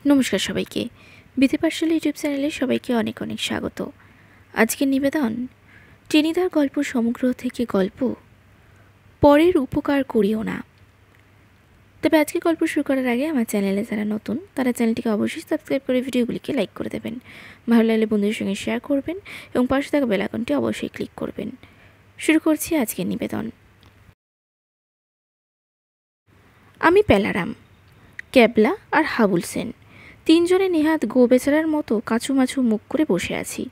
নমস্কার সবাইকে। বিধিপাশাল ইউটিউব চ্যানেলে সবাইকে অনেক অনেক স্বাগত। আজকের নিবেদন টেনিদার গল্প সমগ্র থেকে গল্প পরের উপকার করিও না। তবে আজকে গল্প শুরু করার আগে আমার চ্যানেলে যারা নতুন তারা চ্যানেলটিকে অবশ্যই সাবস্ক্রাইব করে ভিডিওগুলিকে লাইক করে দেবেন, ভালো লাগলে বন্ধুদের সঙ্গে শেয়ার করবেন এবং পাশে থাকা বেল আইকনটি অবশ্যই ক্লিক করবেন। শুরু করছি আজকের নিবেদন। আমি পেলারাম, ক্যাবলা আর হাবুল সেন তিনজনে নেহাত গো বেচারার মতো কাঁচুমাচু মুখ করে বসে আছি।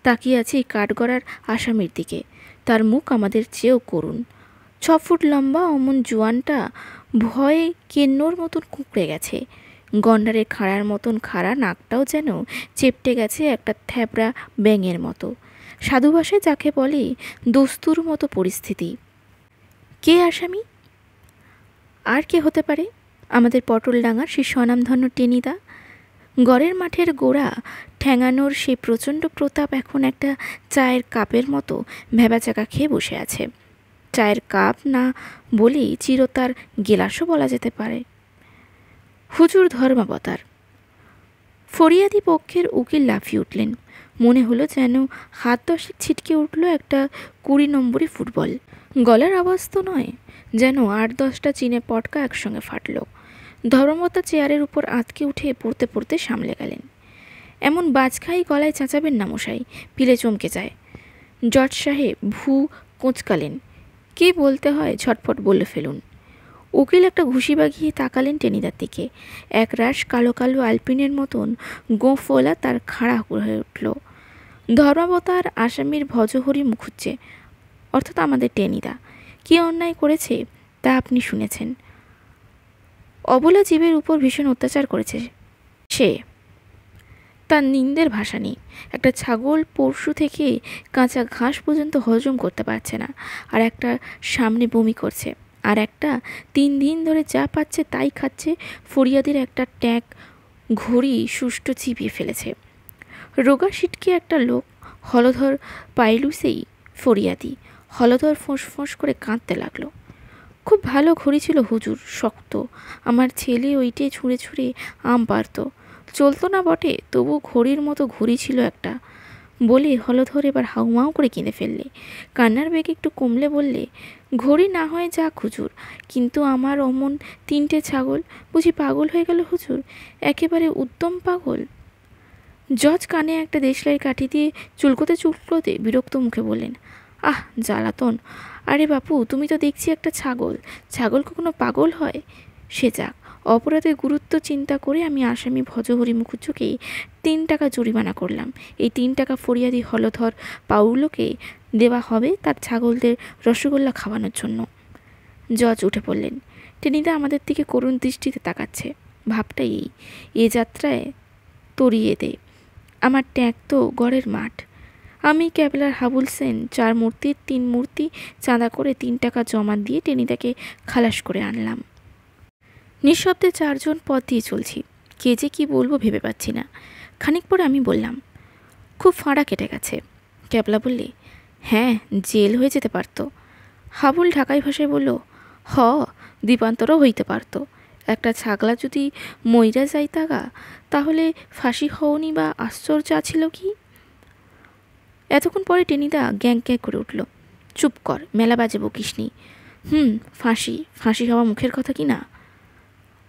তাকিয়ে আছি কাঠগড়ার আসামির দিকে। তার মুখ আমাদের চেয়েও করুণ। 6 ফুট লম্বা অমন জোয়ানটা ভয়ে কেন্নর মতন কুঁকড়ে গেছে। গন্ডারের খাড়ার মতন খাড়া নাকটাও যেন চেপটে গেছে একটা থ্যাবড়া ব্যাঙের মতো। সাধু ভাষায় যাকে বলে দস্তুর মতো পরিস্থিতি। কে আসামি? আর কে হতে পারে? আমাদের পটলডাঙ্গার সেই স্বনামধন্য টেনিদা। গড়ের মাঠের গোড়া ঠ্যাঙানোর সেই প্রচণ্ড প্রতাপ এখন একটা চায়ের কাপের মতো ভ্যাবাচাকা খেয়ে বসে আছে। চায়ের কাপ না বলেই চিরতার গেলাসও বলা যেতে পারে। হুজুর ধর্মাবতার। ফরিয়াদি পক্ষের উকিল লাফিয়ে উঠলেন। মনে হলো যেন হাত 10 ছিটকে উঠল একটা 20 নম্বরই ফুটবল। গলার আওয়াজ তো নয়, যেন 8-10টা চীনে পটকা একসঙ্গে ফাটল। ধর্মবতা চেয়ারের উপর আঁতকে উঠে পড়তে পড়তে সামলে গেলেন। এমন বাজখাই গলায় চাচাবেন না মশাই, পিলে চমকে যায়। জজ সাহেব ভূ কোঁচকালেন। কী বলতে হয় ঝটপট বলে ফেলুন। উকিল একটা ঘুষি বাগিয়ে তাকালেন টেনিদার দিকে। এক রাশ কালো কালো আলপিনের মতন গোঁফওয়ালা তার খাড়া হয়ে উঠল। ধর্মাবতার আসামির ভজহরি মুখুজ্জে, অর্থাৎ আমাদের টেনিদা। কী অন্যায় করেছে তা আপনি শুনেছেন। অবলা জীবের উপর ভীষণ অত্যাচার করেছে সে। তার নিন্দের ভাষা নেই। একটা ছাগল পরশু থেকে কাঁচা ঘাস পর্যন্ত হজম করতে পারছে না, আর একটা সামনে বমি করছে, আর একটা 3 দিন ধরে যা পাচ্ছে তাই খাচ্ছে। ফরিয়াদির একটা ট্যাঁক ঘড়ি সুষ্ঠু চিবিয়ে ফেলেছে। রোগা সিটকে একটা লোক হলধর পাইলুসেই ফরিয়াদি। হলধর ফোঁস করে কাঁদতে লাগলো। খুব ভালো ঘড়ি ছিল হুজুর, শক্ত। আমার ছেলে ওইটে ছুঁড়ে ছুঁড়ে আম পারত। চলতো না বটে, তবু ঘড়ির মতো ঘড়ি ছিল একটা বলে হলধর এবার হাউমাউ করে কিনে ফেললে। কান্নার বেগ একটু কমলে বললে, ঘড়ি না হয় যাক হুজুর, কিন্তু আমার অমন 3টে ছাগল বুঝি পাগল হয়ে গেল হুজুর, একেবারে উদ্যম পাগল। জজ কানে একটা দেশলাই কাঠি দিয়ে চুলকোতে বিরক্ত মুখে বললেন, আহ জ্বালাতন! আরে বাপু, তুমি তো দেখছি একটা ছাগল। ছাগল কখনো পাগল হয়? সে যাক, অপরাধের গুরুত্ব চিন্তা করে আমি আসামি ভজহরি মুখুজ্জুকে 3 টাকা জরিমানা করলাম। এই 3 টাকা ফরিয়াদি হলধর পাউলোকে দেওয়া হবে তার ছাগলদের রসগোল্লা খাওয়ানোর জন্য। জজ উঠে পড়লেন। টেনিদা আমাদের দিকে করুণ দৃষ্টিতে তাকাচ্ছে। ভাবটা এই, এ যাত্রায় তরিয়ে দে। আমার ট্যাঁক তো গড়ের মাঠ। আমি ক্যাবলার হাবুল সেন 4 মূর্তির 3 মূর্তি চাঁদা করে 3 টাকা জমা দিয়ে টেনিদাকে খালাস করে আনলাম। নিঃশব্দে 4 জন পথ দিয়ে চলছি। কে যে কী বলবো ভেবে পাচ্ছি না। খানিক পরে আমি বললাম, খুব ফাঁড়া কেটে গেছে। ক্যাবলা বললে, হ্যাঁ, জেল হয়ে যেতে পারত। হাবুল ঢাকাই ভাষায় বলল, হ, দ্বীপান্তরও হইতে পারত। একটা ছাগলা যদি মইরা যাইতাগা, তাহলে ফাঁসি হওনি বা আশ্চর্য আছিল কি? এতক্ষণ পরে টেনিদা গ্যাং করে উঠল। চুপ কর, মেলা বাজে বকিসনি। ফাঁসি হওয়া মুখের কথা কি না?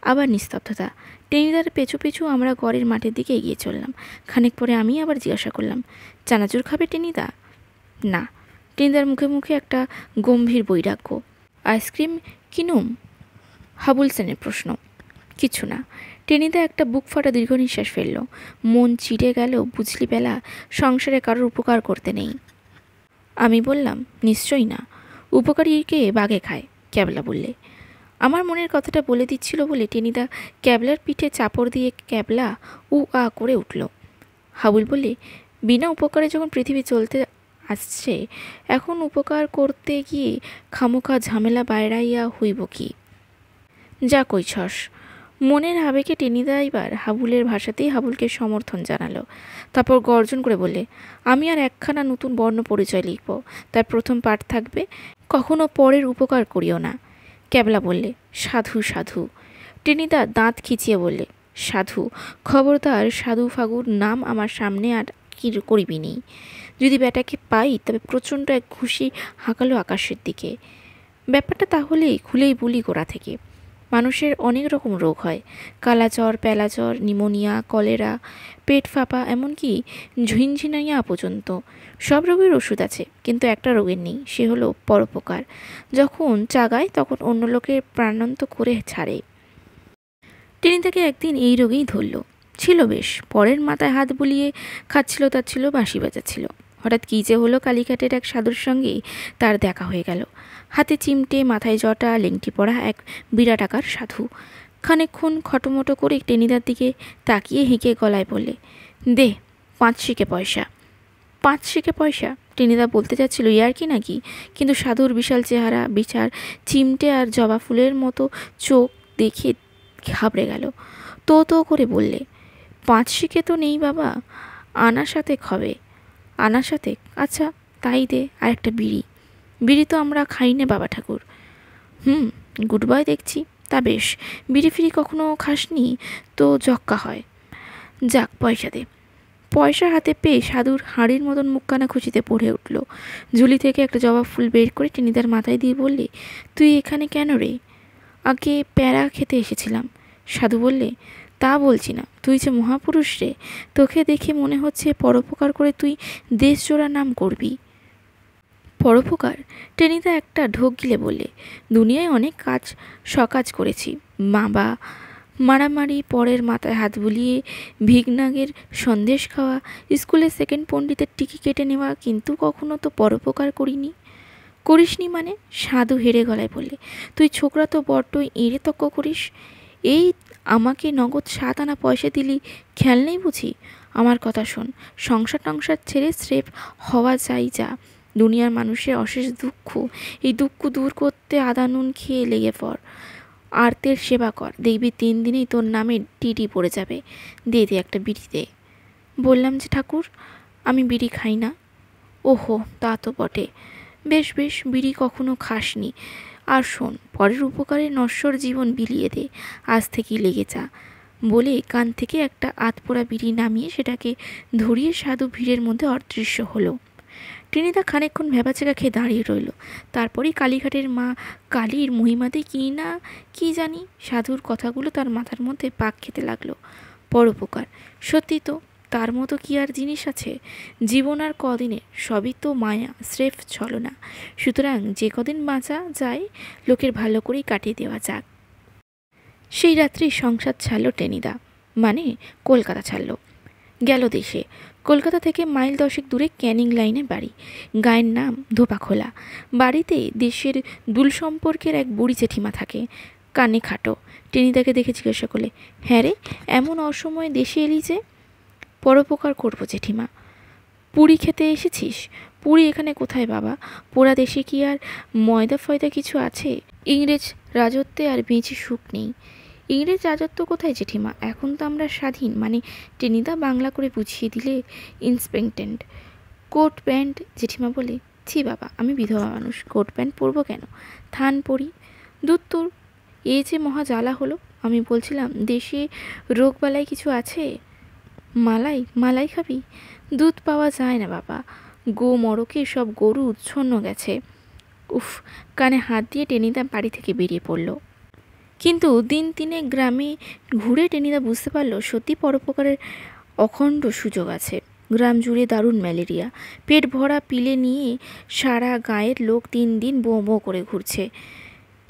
আবার নিস্তব্ধতা। টেনিদার পেছু আমরা গড়ের মাঠের দিকে এগিয়ে চললাম। খানিক পরে আমি আবার জিজ্ঞাসা করলাম, চানাচুর খাবে টেনিদা? না। টেনিদার মুখে মুখে একটা গম্ভীর বৈরাগ্য। আইসক্রিম কিনুম? হাবুল সেনের প্রশ্ন। কিছু না। টেনিদা একটা বুক ফাটা দীর্ঘ নিঃশ্বাস ফেলল। মন চিড়ে গেল, বুঝলি বেলা, সংসারে কারোর উপকার করতে নেই। আমি বললাম, নিশ্চয়ই না, উপকারীকে বাঘে খায়। ক্যাবলা বললে। আমার মনের কথাটা বলে দিচ্ছিল বলে টেনিদা ক্যাবলার পিঠে চাপড় দিয়ে ক্যাবলা উ আ করে উঠল। হাবুল বললে, বিনা উপকারে যখন পৃথিবী চলতে আসছে, এখন উপকার করতে গিয়ে খামোখা ঝামেলা বাইরাইয়া হইব কি? যা কইছস। মনের আবেগে টেনিদা এবার হাবুলের ভাষাতেই হাবুলকে সমর্থন জানালো। তারপর গর্জন করে বললে, আমি আর একখানা নতুন বর্ণ পরিচয় লিখব। তার প্রথম পাঠ থাকবে, কখনো পরের উপকার করিও না। ক্যাবলা বললে, সাধু সাধু। টেনিদা দাঁত খিচিয়ে বললে, সাধু, খবরদার সাধু ফাগুর নাম আমার সামনে আর কি করিবি নেই। যদি বেটাকে পাই তবে প্রচণ্ড এক ঘুষি হাঁকালো আকাশের দিকে। ব্যাপারটা তাহলে খুলেই বলি গোড়া থেকে। মানুষের অনেক রকম রোগ হয়, কালাজ্বর, প্যালাজ্বর, নিমোনিয়া, কলেরা, পেট ফাঁপা, এমনকি ঝিনঝিনাইয়া পর্যন্ত। সব রোগের ওষুধ আছে, কিন্তু একটা রোগের নেই, সে হলো পরোপকার। যখন চাগায় তখন অন্য লোকের প্রাণান্ত করে ছাড়ে। টেনিদাকে একদিন এই রোগেই ধরল। ছিল বেশ, পরের মাথায় হাত বুলিয়ে খাচ্ছিল, তার ছিল বাঁশি বাজাচ্ছিল। হঠাৎ কী যে হলো, কালীঘাটের এক সাধুর সঙ্গে তার দেখা হয়ে গেল। হাতে চিমটে, মাথায় জটা, লেংটি পরা এক বিরাট আকার সাধু। খানিকক্ষণ খটোমটো করে টেনিদার দিকে তাকিয়ে হেঁকে গলায় বললে, দে 5 শিকে পয়সা। 5 শিকে পয়সা? টেনিদা বলতে যাচ্ছিল ইয়ার কি নাকি, কিন্তু সাধুর বিশাল চেহারা, বিচার চিমটে আর জবা ফুলের মতো চোখ দেখে ঘাবড়ে গেল। তো তো করে বললে, 5 শিকে তো নেই বাবা, আনা সাথে হবে। আনা সাথে? আচ্ছা তাই দে, আর একটা বিড়ি। বিড়ি তো আমরা খাই না বাবা ঠাকুর। গুড বয় দেখছি। তা বেশ, বিড়ি ফিরি কখনো খাসনি তো জক্কা হয়। যাক, পয়সা দে। পয়সা হাতে পেয়ে সাধুর হাঁড়ির মতন মুখখানা খুশিতে পড়ে উঠল। ঝুলি থেকে একটা জবা ফুল বের করে টেনিদার মাথায় দিয়ে বললে, তুই এখানে কেন রে? আগে প্যারা খেতে এসেছিলাম। সাধু বললে, তা বলছি না, তুই যে মহাপুরুষ রে, তোকে দেখে মনে হচ্ছে পরোপকার করে তুই দেশজোড়া নাম করবি। পরোপকার? টেনিদা একটা ঢোক গিলে বললে, দুনিয়ায় অনেক কাজ সকাজ করেছি, মা মারামারি, পরের মাথায় হাত বুলিয়ে ভিগনাগের সন্দেশ খাওয়া, স্কুলে সেকেন্ড পণ্ডিতের টিকি কেটে নেওয়া, কিন্তু কখনো তো পরোপকার করিনি। করিসনি মানে? সাধু হেরে গলায় বললে, তুই ছোকরা তো বড্ডই এঁড়ে তক্ক করিস। এই আমাকে নগদ 7 আনা পয়সা দিলি, খেয়াল নেই বুঝি? আমার কথা শোন, সংসার টংসার ছেড়ে স্রেফ হওয়া যাই যা। দুনিয়ার মানুষের অশেষ দুঃখ, এই দুঃখ দূর করতে আদা নুন খেয়ে লেগে পড়, আর্তের সেবা কর, দেখবি 3 দিনেই তোর নামে টিটি পড়ে যাবে। দে দে, একটা বিড়ি দে। বললাম যে ঠাকুর, আমি বিড়ি খাই না। ওহো, তা তো বটে। বেশ বেশ, বিড়ি কখনো খাসনি। আর শোন, পরের উপকারে নশ্বর জীবন বিলিয়ে দে, আজ থেকেই লেগে যা। বলে কান থেকে একটা আধপোড়া বিড়ি নামিয়ে সেটাকে ধরিয়ে সাধু ভিড়ের মধ্যে অদৃশ্য হলো। টেনিদা খানিকক্ষণ ভ্যাবাচেকা খেয়ে দাঁড়িয়ে রইল। তারপরেই কালীঘাটের মা কালীর মহিমাতে কি না কি জানি, সাধুর কথাগুলো তার মাথার মধ্যে পাক খেতে লাগলো। পরোপকার, সত্যি তো, তার মতো কি আর জিনিস আছে? জীবন আর কদিনে, সবই তো মায়া, স্রেফ ছলনা। সুতরাং যে কদিন বাঁচা যায় লোকের ভালো করেই কাটিয়ে দেওয়া যাক। সেই রাত্রি সংসার ছাড়ল টেনিদা, মানে কলকাতা ছাড়ল। গেল দেশে। কলকাতা থেকে মাইল 10 দূরে ক্যানিং লাইনে বাড়ি। গায়ের নাম ধোপাখোলা। বাড়িতে দেশের দুল সম্পর্কের এক বুড়ি জেঠিমা থাকে, কানে খাটো। টেনিদাকে দেখে জিজ্ঞাসা করলে, হ্যাঁ রে, এমন অসময়ে দেশে এলি যে? পরোপকার করবো জেঠিমা। পুরী খেতে এসেছিস? পুরী এখানে কোথায় বাবা? পোড়া দেশে কি আর ময়দা ফয়দা কিছু আছে? ইংরেজ রাজত্বে আর বেঁচে সুখ নেই। ইংরেজ রাজত্ব কোথায় জেঠিমা? এখন তো আমরা স্বাধীন। মানে টেনিদা বাংলা করে বুঝিয়ে দিলে ইন্সপেক্টেন্ট। Coat pant? জেঠিমা বলে, ছি বাবা, আমি বিধবা মানুষ, কোট প্যান্ট পরবো কেন? থান পরি। দূর তোর, এ যে মহা জ্বালা হলো। আমি বলছিলাম দেশে রোগবালাই কিছু আছে? মালাই? মালাই খাবি? দুধ পাওয়া যায় না বাবা, গো মরকে সব গরু উচ্ছন্ন গেছে। উফ! কানে হাত দিয়ে টেনিদা বাড়ি থেকে বেরিয়ে পড়ল। কিন্তু দিন 3 গ্রামে ঘুরে টেনিদা বুঝতে পারল সত্যি পরোপকারের অখণ্ড সুযোগ আছে। গ্রাম জুড়ে দারুণ ম্যালেরিয়া। পেট ভরা পিলে নিয়ে সারা গায়ের লোক 3 দিন বো বো করে ঘুরছে।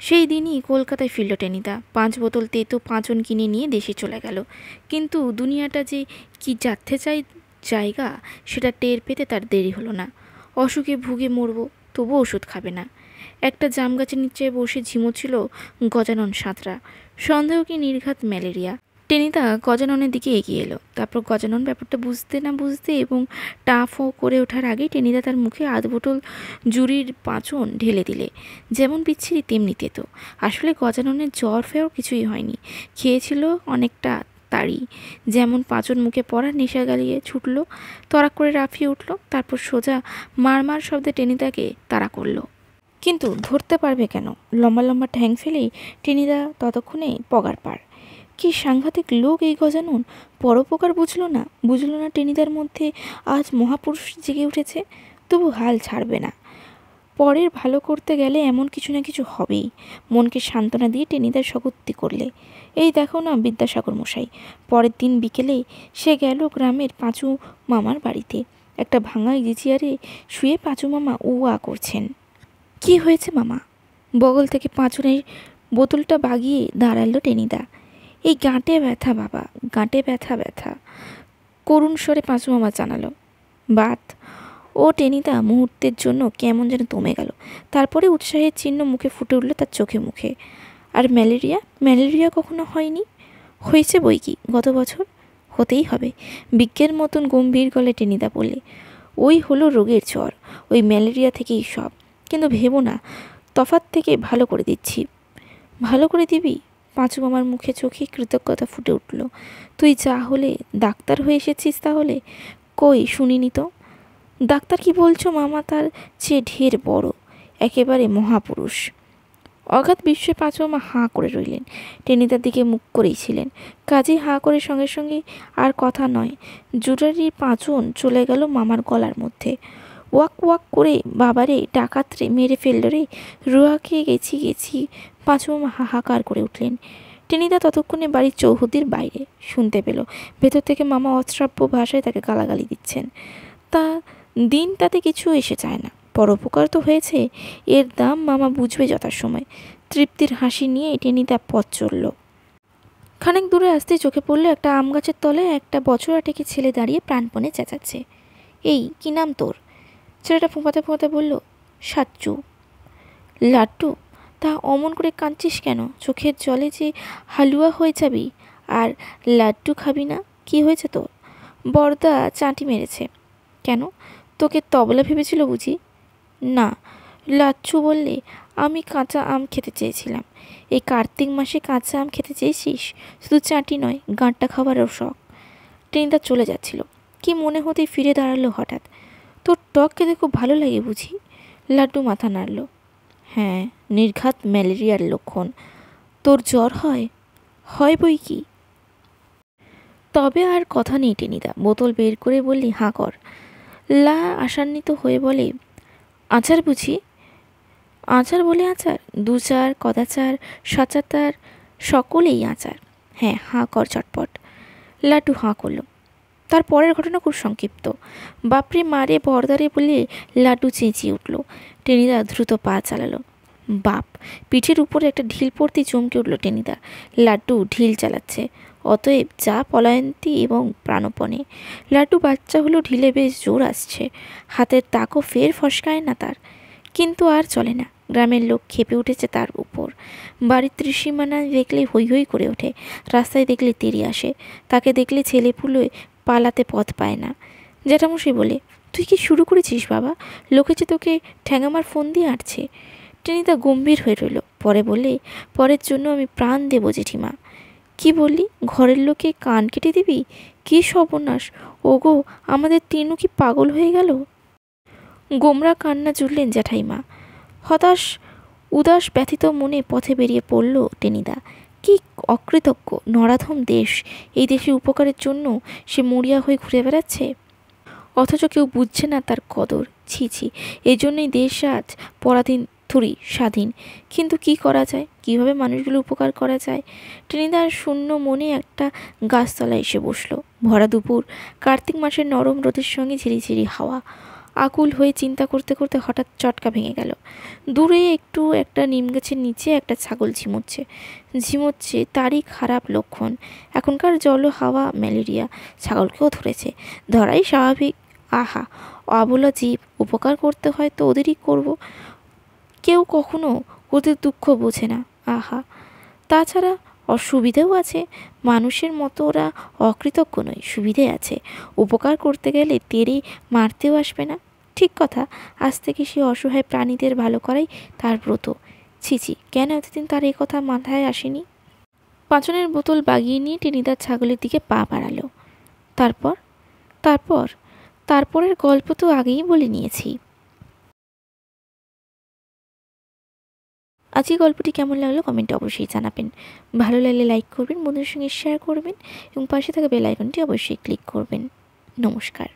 সেই দিনই কলকাতায় ফিরল টেনিদা। 5 বোতল তেতো পাঁচন কিনে নিয়ে দেশে চলে গেল। কিন্তু দুনিয়াটা যে কি যাচ্ছে চাই জায়গা, সেটা টের পেতে তার দেরি হলো না। অসুখে ভুগে মরব, তবু ওষুধ খাবে না। একটা জাম গাছের নিচে বসে ঝিমোচ্ছিল গজানন সাঁতরা। সন্দেহ কি নির্ঘাত ম্যালেরিয়া। টেনিদা গজাননের দিকে এগিয়ে এলো। তারপর গজানন ব্যাপারটা বুঝতে না বুঝতে এবং টাফও করে ওঠার আগেই টেনিদা তার মুখে 8 বোতল জুড়ির পাঁচন ঢেলে দিলে। যেমন বিচ্ছিরি তেমনি তেতো। আসলে গজাননের জ্বর ফেও কিছুই হয়নি, খেয়েছিল অনেকটা তাড়ি। যেমন পাঁচন মুখে পড়া নেশা গালিয়ে ছুটল, তড়াক করে রাফিয়ে উঠল, তারপর সোজা মারমার শব্দে টেনিদাকে তাড়া করলো। কিন্তু ধরতে পারবে কেন? লম্বা লম্বা ঠ্যাং ফেলেই টেনিদা ততক্ষণে পগার পার। কি সাংঘাতিক লোক এই গজানন! পরোপকার বুঝলো না টেনিদার মধ্যে আজ মহাপুরুষ জেগে উঠেছে। তবু হাল ছাড়বে না। পরের ভালো করতে গেলে এমন কিছু না কিছু হবেই। মনকে সান্ত্বনা দিয়ে টেনিদার স্বগতি করলে। এই দেখো না বিদ্যাসাগর মশাই, পরের দিন বিকেলে সে গেল গ্রামের পাঁচু মামার বাড়িতে। একটা ভাঙা ইজি চেয়ারে শুয়ে পাঁচু মামা উয়া করছেন। কি হয়েছে মামা? বগল থেকে পাঁচুনের বোতলটা বাগিয়ে দাঁড়ালো টেনিদা। এই গাঁটে ব্যথা বাবা, গাঁটে ব্যথা করুণ স্বরে পাঁচু মামা জানালো। বাত! ও টেনিদা মুহূর্তের জন্য কেমন যেন দমে গেল। তারপরে উৎসাহের চিহ্ন মুখে ফুটে উঠল তার চোখে মুখে। আর ম্যালেরিয়া কখনো হয়নি? হয়েছে বই কি, গত বছর। হতেই হবে, বিজ্ঞের মতন গম্ভীর গলে টেনিদা বললে। ওই হলো রোগের জ্বর, ওই ম্যালেরিয়া থেকেই সব। কিন্তু ভেবো না, তফাৎ থেকে ভালো করে দিচ্ছি। ভালো করে দিবি? পাঁচু মামার মুখে চোখে কৃতজ্ঞতা ফুটে উঠল। তুই যা হলে ডাক্তার হয়ে এসেছিস তাহলে? কই শুনিনি তো। ডাক্তার কি বলছো মামা, তার চেয়ে ঢের বড়, একেবারে মহাপুরুষ। অগাধ বিস্ময়ে পাঁচু মামা হাঁ করে রইলেন। টেনিদার দিকে মুখ করেই ছিলেন। কাজেই হাঁ করে সঙ্গে সঙ্গে আর কথা নয়, জুটারির পাঁচন চলে গেল মামার গলার মধ্যে। ওয়াক ওয়াক করে বাবারে, ডাকাতরে মেরে ফেলল রে, রোয়া খেয়ে গেছি। পাঁচু মামা হাহাকার করে উঠলেন। টেনিদা ততক্ষণে বাড়ির চৌহদ্দির বাইরে শুনতে পেল ভেতর থেকে মামা অশ্রাব্য ভাষায় তাকে গালাগালি দিচ্ছেন। তা দিন তাতে কিছু এসে যায় না, পরোপকার তো হয়েছে, এর দাম মামা বুঝবে যথাসময়। তৃপ্তির হাসি নিয়ে টেনিদা পথ চলল। খানিক দূরে আসতেই চোখে পড়ল একটা আম গাছের তলায় একটা বছর টেকে ছেলে দাঁড়িয়ে প্রাণপণে চেঁচাচ্ছে। এই কি নাম তোর? ছেলেটা ফোঁপাতে বলল, সাচ্চু। লাড্ডু? তা অমন করে কাঁদছিস কেন? চোখের জলে যে হালুয়া হয়ে যাবি। আর লাড্ডু খাবি না? কি হয়েছে তোর? বড়দা চাঁটি মেরেছে। কেন? তোকে তবলা ভেবেছিল বুঝি? না। লাচ্ছু বললে, আমি কাঁচা আম খেতে চেয়েছিলাম। এই কার্তিক মাসে কাঁচা আম খেতে চেয়েছিস? শুধু চাঁটি নয়, গাঁটটা খাবারও শখ। ট্রেনটা চলে যাচ্ছিল, কি মনে হতেই ফিরে দাঁড়ালো হঠাৎ। তোর টক খেতে খুব ভালো লাগে বুঝি? লাড্ডু মাথা নাড়ল। হ্যাঁ, নির্ঘাত ম্যালেরিয়ার লক্ষণ। তোর জ্বর হয়? হয় বই কি। তবে আর কথা নেই টেনিদা বোতল বের করে বললি, হাঁ কর। লা আশান্বিত হয়ে বলে, আচার বুঝি? আচার বলে আচার? দুচার, কদাচার, সচাতার, সকলেই আচার। হ্যাঁ, হাঁ কর চটপট। লাড্ডু হাঁ করল। তার পরের ঘটনা খুব সংক্ষিপ্ত। বাপরে মারে বরদারে বলে লাড্ডু চেঁচিয়ে উঠল। টেনিদা দ্রুত পা চালালো। বাপ! পিঠের উপরে একটা ঢিল পড়তেই চমকে উঠল টেনিদা। লাড্ডু ঢিল চালাচ্ছে, অতএব যা পলায়ন্তী এবং প্রাণপণে। লাড্ডু বাচ্চা হলেও ঢিলে বেশ জোর আসছে, হাতের তাকও ফের ফসকায় না তার। কিন্তু আর চলে না, গ্রামের লোক খেপে উঠেছে তার উপর। বাড়ির ত্রিসীমানা দেখলে হৈ হৈ করে ওঠে, রাস্তায় দেখলে তেড়ে আসে, তাকে দেখলে ছেলেপুলে পালাতে পথ পায় না। জ্যাঠামশাই বলে, তুই কি শুরু করেছিস বাবা? লোকে যে তোকে ঠ্যাঙামার ফোন দিয়ে আটছে। টেনিদা গম্ভীর হয়ে রইল। পরে বললে, পরের জন্য আমি প্রাণ দেব জেঠিমা। কি বললি? ঘরের লোকে কান কেটে দিবি? কি সর্বনাশ! ওগো, আমাদের তিনু কি পাগল হয়ে গেল? গোমরা কান্না জুড়লেন জ্যাঠাইমা। উদাস ব্যথিত মনে পথে বেরিয়ে পড়ল টেনিদা। কি অকৃতজ্ঞ নরাধম দেশ! এই দেশের উপকারের জন্য সে মরিয়া হয়ে ঘুরে বেড়াচ্ছে, অথচ কেউ বুঝছে না তার কদর। ছি ছি, এই জন্যই দেশ আজ পরাধীন, স্বাধীন। কিন্তু কি করা যায়? কিভাবে মানুষগুলো উপকার করা যায়? টেনিদার শূন্য মনে একটা গাছতলায় এসে বসলো। ভরা দুপুর, কার্তিক মাসের নরম রোদের সঙ্গে ঝিরিঝিরি হাওয়া। আকুল হয়ে চিন্তা করতে করতে হঠাৎ চটকা ভেঙে গেল। দূরে একটু একটা নিম গাছের নিচে একটা ছাগল ঝিমোচ্ছে, তারই খারাপ লক্ষণ। এখনকার জল হাওয়া ম্যালেরিয়া, ছাগলকেও ধরেছে। ধরাই স্বাভাবিক। আহা, অবলা জীব, উপকার করতে হয় তো ওদেরই করব। কেউ কখনো ওদের দুঃখ বোঝে না। আহা, তাছাড়া অসুবিধেও আছে। মানুষের মতো ওরা অকৃতজ্ঞ নয়, সুবিধে আছে। উপকার করতে গেলে তেড়ে মারতেও আসবে না। ঠিক কথা, আজ থেকে সে অসহায় প্রাণীদের ভালো করাই তার ব্রত। ছিছি, কেন এতদিন তার এই কথা মাথায় আসেনি? পাঁচনের বোতল বাগিয়ে নিয়ে টেনিদার ছাগলের দিকে পা বাড়ালো। তারপর তারপর তারপরের গল্প তো আগেই বলে নিয়েছি। আজকে গল্পটি কেমন লাগলো কমেন্টে অবশ্যই জানাবেন। ভালো লাগলে লাইক করবেন, বন্ধুদের সঙ্গে শেয়ার করবেন এবং পাশে থাকা বেল আইকনটি অবশ্যই ক্লিক করবেন। নমস্কার।